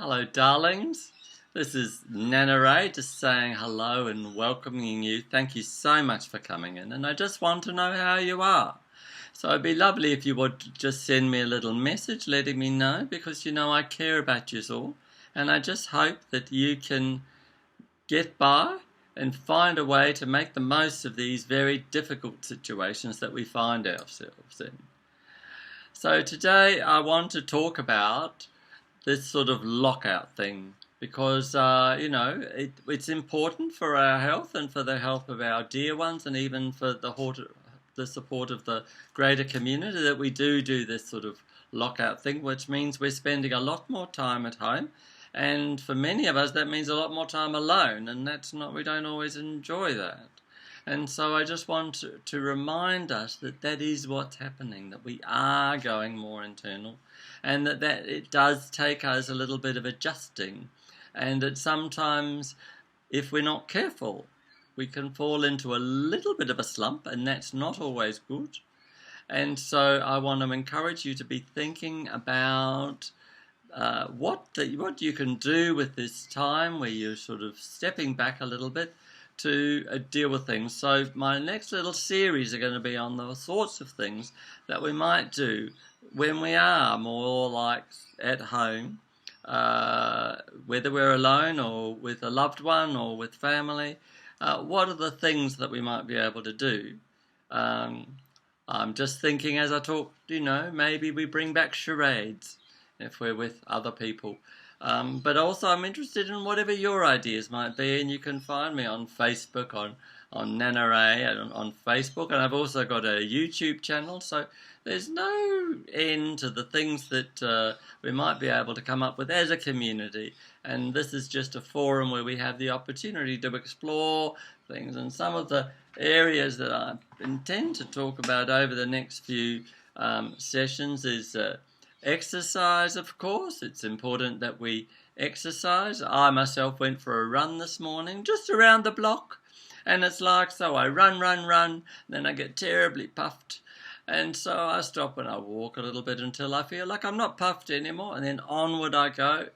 Hello, darlings. This is Nana Ray just saying hello and welcoming you. Thank you so much for coming in, and I just want to know how you are. So it'd be lovely if you would just send me a little message letting me know, because you know I care about you all, and I just hope that you can get by and find a way to make the most of these very difficult situations that we find ourselves in. So today I want to talk about this sort of lockout thing, because it's important for our health and for the health of our dear ones, and even for the support of the greater community, that we do this sort of lockout thing, which means we're spending a lot more time at home, and for many of us that means a lot more time alone, and we don't always enjoy that. And so I just want to remind us that is what's happening, that we are going more internal, and that it does take us a little bit of adjusting, and that sometimes, if we're not careful, we can fall into a little bit of a slump, and that's not always good. And so I want to encourage you to be thinking about what you can do with this time where you're sort of stepping back a little bit to deal with things. So my next little series are going to be on the sorts of things that we might do when we are more like at home, whether we're alone or with a loved one or with family. What are the things that we might be able to do? I'm just thinking as I talk, maybe we bring back charades if we're with other people. But also I'm interested in whatever your ideas might be, and you can find me on Facebook, on Nana Ray on Facebook, and I've also got a YouTube channel, so there's no end to the things that we might be able to come up with as a community, and this is just a forum where we have the opportunity to explore things. And some of the areas that I intend to talk about over the next few sessions is exercise, of course. It's important that we exercise. I myself went for a run this morning, just around the block, and it's like, so I run, then I get terribly puffed, and so I stop and I walk a little bit until I feel like I'm not puffed anymore, and then onward I go.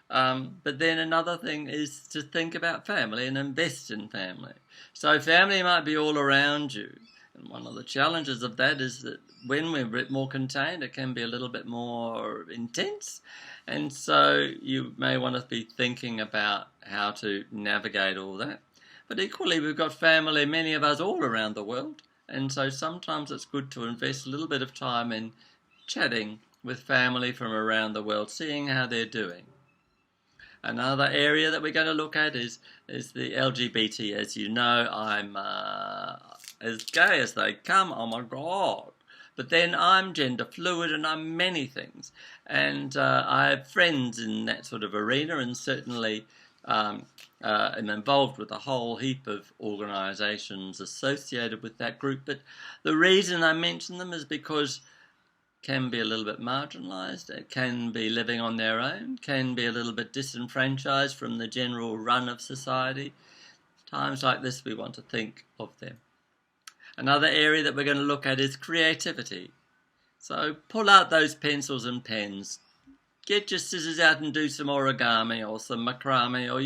But then another thing is to think about family and invest in family. So family might be all around you, and one of the challenges of that is that when we're a bit more contained, it can be a little bit more intense. And so you may want to be thinking about how to navigate all that. But equally, we've got family, many of us all around the world. And so sometimes it's good to invest a little bit of time in chatting with family from around the world, seeing how they're doing. Another area that we're going to look at is the LGBT. As you know, I'm as gay as they come. Oh my God. But then I'm gender fluid, and I'm many things. And I have friends in that sort of arena, and certainly am involved with a whole heap of organisations associated with that group. But the reason I mention them is because can be a little bit marginalised, can be living on their own, can be a little bit disenfranchised from the general run of society. Times like this, we want to think of them. Another area that we're going to look at is creativity. So pull out those pencils and pens. Get your scissors out and do some origami or some macrame or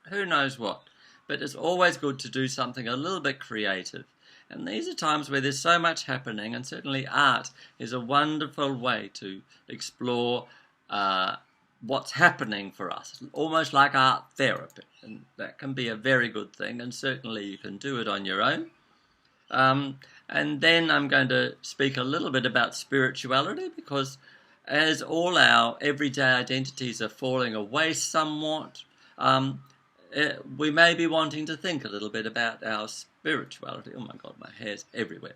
who knows what. But it's always good to do something a little bit creative. And these are times where there's so much happening, and certainly art is a wonderful way to explore what's happening for us, almost like art therapy. And that can be a very good thing, and certainly you can do it on your own. And then I'm going to speak a little bit about spirituality, because as all our everyday identities are falling away somewhat, we may be wanting to think a little bit about our spirituality. Oh my God, my hair's everywhere.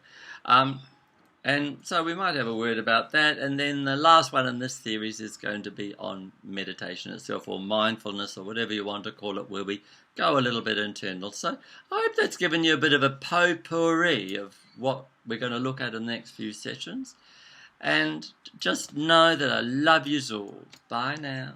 And so we might have a word about that. And then the last one in this series is going to be on meditation itself, or mindfulness, or whatever you want to call it, where we go a little bit internal. So I hope that's given you a bit of a potpourri of what we're going to look at in the next few sessions. And just know that I love you all. Bye now.